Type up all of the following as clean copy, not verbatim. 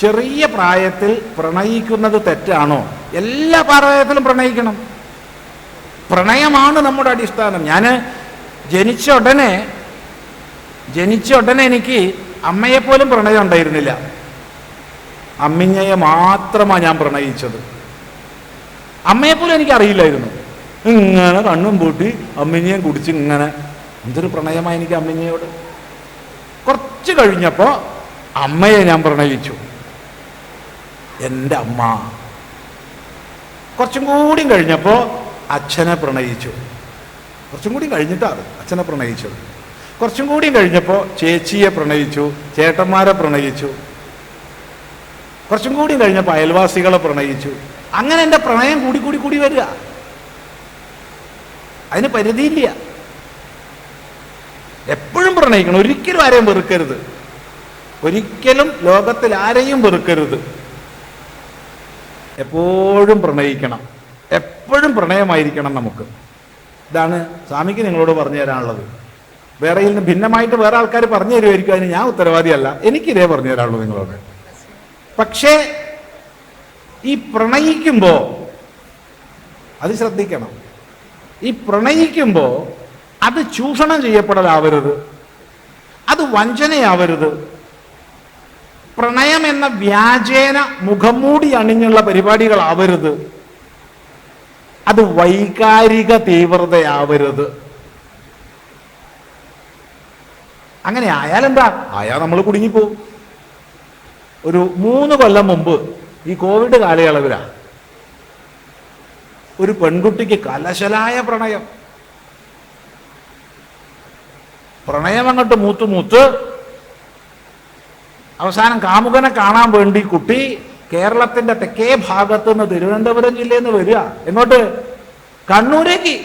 ചെറിയ പ്രായത്തിൽ പ്രണയിക്കുന്നത് തെറ്റാണോ? എല്ലാ പ്രായത്തിലും പ്രണയിക്കണം. പ്രണയമാണ് നമ്മുടെ അടിസ്ഥാനം. ഞാൻ ജനിച്ച ഉടനെ എനിക്ക് അമ്മയെപ്പോലും പ്രണയം ഉണ്ടായിരുന്നില്ല. അമ്മിഞ്ഞയെ മാത്രമാണ് ഞാൻ പ്രണയിച്ചത്. അമ്മയെപ്പോലും എനിക്ക് അറിയില്ലായിരുന്നു. ഇങ്ങനെ കണ്ണും പൂട്ടി അമ്മിഞ്ഞയും കുടിച്ച് ഇങ്ങനെ എന്തൊരു പ്രണയമായി എനിക്ക് അമ്മിഞ്ഞയോട്. കുറച്ച് കഴിഞ്ഞപ്പോൾ അമ്മയെ ഞാൻ പ്രണയിച്ചു, എൻ്റെ അമ്മ. കുറച്ചും കൂടി കഴിഞ്ഞപ്പോൾ അച്ഛനെ പ്രണയിച്ചു. കുറച്ചും കൂടി കഴിഞ്ഞിട്ടാണ് അച്ഛനെ പ്രണയിച്ചത്. കുറച്ചും കൂടി കഴിഞ്ഞപ്പോൾ ചേച്ചിയെ പ്രണയിച്ചു, ചേട്ടന്മാരെ പ്രണയിച്ചു. കുറച്ചും കൂടി കഴിഞ്ഞപ്പോൾ അയൽവാസികളെ പ്രണയിച്ചു. അങ്ങനെ എൻ്റെ പ്രണയം കൂടി വരിക. അതിന് പരിധിയില്ല. എപ്പോഴും പ്രണയിക്കണം. ഒരിക്കലും ആരെയും വെറുക്കരുത്. ഒരിക്കലും ലോകത്തിൽ ആരെയും വെറുക്കരുത്. എപ്പോഴും പ്രണയിക്കണം. എപ്പോഴും പ്രണയമായിരിക്കണം നമുക്ക്. ഇതാണ് സ്വാമിക്ക് നിങ്ങളോട് പറഞ്ഞു തരാനുള്ളത്. വേറെ നിന്ന് ഭിന്നമായിട്ട് വേറെ ആൾക്കാർ പറഞ്ഞു തരുമായിരിക്കും, അതിന് ഞാൻ ഉത്തരവാദിയല്ല. എനിക്കിതേ പറഞ്ഞു തരാനുള്ളൂ നിങ്ങളോട്. പക്ഷേ ഈ പ്രണയിക്കുമ്പോൾ അത് ശ്രദ്ധിക്കണം. ഈ പ്രണയിക്കുമ്പോൾ അത് ചൂഷണം ചെയ്യപ്പെടലാവരുത്, അത് വഞ്ചനയാവരുത്. പ്രണയം എന്ന വ്യാജേന മുഖംമൂടി അണിഞ്ഞുള്ള പരിപാടികളാവരുത്. അത് വൈകാരിക തീവ്രതയാവരുത്. അങ്ങനെ ആയാലെന്താ? നമ്മൾ കുടുങ്ങിപ്പോവും. ഒരു 3 കൊല്ലം മുമ്പ് ഈ കോവിഡ് കാലയളവിലാണ് ഒരു പെൺകുട്ടിക്ക് കലശലായ പ്രണയം അങ്ങോട്ട് മൂത്ത് അവസാനം കാമുകനെ കാണാൻ വേണ്ടി കുട്ടി കേരളത്തിന്റെ തെക്കേ ഭാഗത്ത് നിന്ന് തിരുവനന്തപുരം ജില്ലയിൽ നിന്ന് വരിക. എങ്ങോട്ട്? കണ്ണൂരേക്ക്.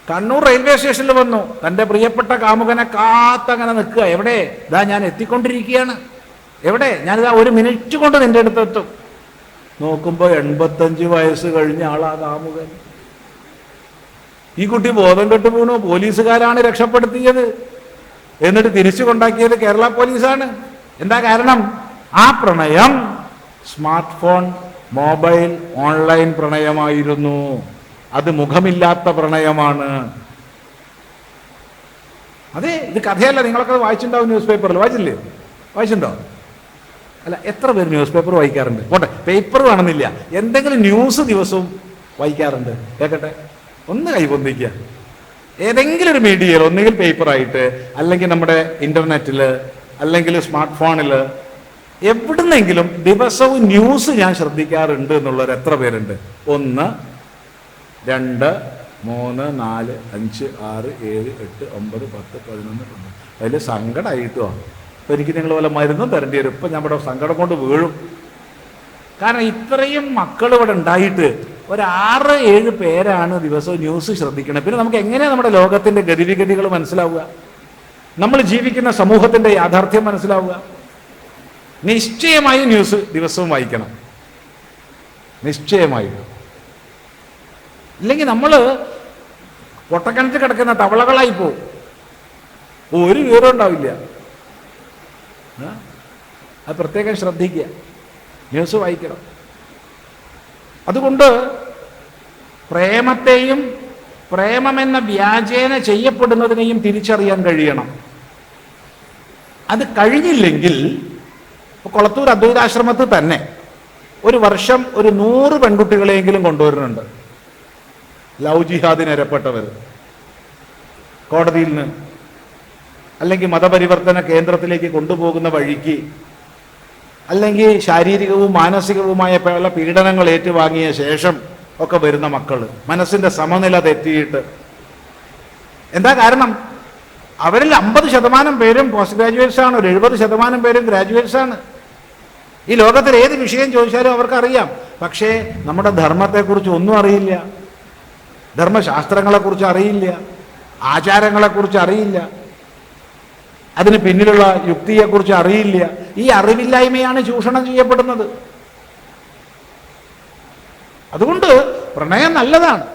കണ്ണൂർ റെയിൽവേ സ്റ്റേഷനിൽ വന്നു. തൻ്റെ പ്രിയപ്പെട്ട കാമുകനെ കാത്തങ്ങനെ നിൽക്കുക. എവിടെ? ഇതാ ഞാൻ എത്തിക്കൊണ്ടിരിക്കുകയാണ്. എവിടെ? ഞാനിതാ 1 മിനിറ്റ് കൊണ്ട് നിന്റെ അടുത്തെത്തും. നോക്കുമ്പോൾ 85 വയസ്സ് കഴിഞ്ഞ ആളാ കാമുകൻ. ഈ കുട്ടി ബോധം കെട്ട് വീണു. പോലീസുകാരാണ് രക്ഷപ്പെടുത്തിയത്. എന്നിട്ട് തിരിച്ചു കൊണ്ടാക്കിയത് കേരള പോലീസാണ്. എന്താ കാരണം? ആ പ്രണയം സ്മാർട്ട് ഫോൺ, മൊബൈൽ, ഓൺലൈൻ പ്രണയമായിരുന്നു. അത് മുഖമില്ലാത്ത പ്രണയമാണ്. അതെ, ഇത് കഥയല്ല. നിങ്ങളൊക്കെ വായിച്ചിട്ടുണ്ടാവും ന്യൂസ് പേപ്പറിൽ. വായിച്ചിട്ടുണ്ടോ? അല്ല, എത്ര പേര് ന്യൂസ് പേപ്പർ വായിക്കാറുണ്ട്? പോട്ടെ, പേപ്പർ വേണമെന്നില്ല, എന്തെങ്കിലും ന്യൂസ് ദിവസവും വായിക്കാറുണ്ട്? കേൾക്കട്ടെ, ഒന്ന് കൈപൊന്തിക്കുക. ഏതെങ്കിലും ഒരു മീഡിയയിൽ, ഒന്നുകിൽ പേപ്പറായിട്ട്, അല്ലെങ്കിൽ നമ്മുടെ ഇന്റർനെറ്റിൽ, അല്ലെങ്കിൽ സ്മാർട്ട് ഫോണിൽ, എവിടുന്നെങ്കിലും ദിവസവും ന്യൂസ് ഞാൻ ശ്രദ്ധിക്കാറുണ്ട് എന്നുള്ളവർ എത്ര പേരുണ്ട്? 1, 2, 3, 4, 5, 6, 7, 8, 9, 10, 11, 12. അതിൽ സങ്കടമായിട്ടോ. അപ്പോൾ എനിക്ക് നിങ്ങൾ വല്ല മരുന്നും തരേണ്ടി വരും. ഇപ്പം ഞാൻ ഇവിടെ സങ്കടം കൊണ്ട് വീഴും. കാരണം ഇത്രയും മക്കൾ ഇവിടെ ഉണ്ടായിട്ട് ഒരു 6-7 പേരാണ് ദിവസവും ന്യൂസ് ശ്രദ്ധിക്കണം. പിന്നെ നമുക്ക് എങ്ങനെയാണ് നമ്മുടെ ലോകത്തിൻ്റെ ഗതിവിഗതികൾ മനസ്സിലാവുക? നമ്മൾ ജീവിക്കുന്ന സമൂഹത്തിൻ്റെ യാഥാർത്ഥ്യം മനസ്സിലാവുക? നിശ്ചയമായും ന്യൂസ് ദിവസവും വായിക്കണം, നിശ്ചയമായും. ഇല്ലെങ്കിൽ നമ്മൾ പൊട്ടക്കിണറ്റ് കിടക്കുന്ന തവളകളായി പോവും. ഒരു വിവരം ഉണ്ടാവില്ല. അത് പ്രത്യേകം ശ്രദ്ധിക്കുക. ന്യൂസ് വായിക്കണം. അതുകൊണ്ട് പ്രേമത്തെയും പ്രേമമെന്ന വ്യാജേന ചെയ്യപ്പെടുന്നതിനെയും തിരിച്ചറിയാൻ കഴിയണം. അത് കഴിഞ്ഞില്ലെങ്കിൽ, കൊളത്തൂർ അദ്വൈതാശ്രമത്തിൽ തന്നെ ഒരു വർഷം ഒരു 100 പെൺകുട്ടികളെയെങ്കിലും കൊണ്ടുവരുന്നുണ്ട്. ലവ് ജിഹാദിന് ഇരപ്പെട്ടവർ കോടതിയിൽ നിന്ന്, അല്ലെങ്കിൽ മതപരിവർത്തന കേന്ദ്രത്തിലേക്ക് കൊണ്ടുപോകുന്ന വഴിക്ക്, അല്ലെങ്കിൽ ശാരീരികവും മാനസികവുമായ പല പീഡനങ്ങൾ ഏറ്റുവാങ്ങിയ ശേഷം ഒക്കെ വരുന്ന മക്കൾ, മനസ്സിൻ്റെ സമനില തെറ്റിയിട്ട്. എന്താ കാരണം? അവരിൽ 50% പേരും പോസ്റ്റ് ഗ്രാജുവേറ്റ്സ് ആണ്, ഒരു 70% പേരും ഗ്രാജുവേറ്റ്സ് ആണ്. ഈ ലോകത്തിൽ ഏത് വിഷയം ചോദിച്ചാലും അവർക്കറിയാം. പക്ഷേ നമ്മുടെ ധർമ്മത്തെക്കുറിച്ച് ഒന്നും അറിയില്ല, ധർമ്മശാസ്ത്രങ്ങളെക്കുറിച്ച് അറിയില്ല, ആചാരങ്ങളെക്കുറിച്ച് അറിയില്ല, അതിന് പിന്നിലുള്ള യുക്തിയെക്കുറിച്ച് അറിയില്ല. ഈ അറിവില്ലായ്മയാണ് ചൂഷണം ചെയ്യപ്പെടുന്നത്. അതുകൊണ്ട് പ്രണയം നല്ലതാണ്.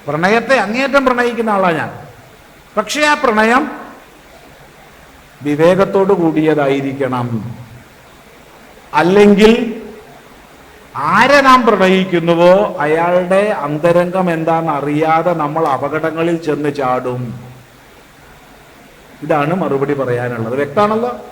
പ്രണയത്തെ അങ്ങേയറ്റം പ്രണയിക്കുന്ന ആളാണ് ഞാൻ. പക്ഷേ ആ പ്രണയം വിവേകത്തോടു കൂടിയതായിരിക്കണം. അല്ലെങ്കിൽ ആരെ നാം പ്രണയിക്കുന്നുവോ അയാളുടെ അന്തരംഗം എന്താണെന്ന് അറിയാതെ നമ്മൾ അപകടങ്ങളിൽ ചെന്ന് ചാടും. ഇതാണ് മറുപടി പറയാനുള്ളത്. വ്യക്തമാണല്ലോ.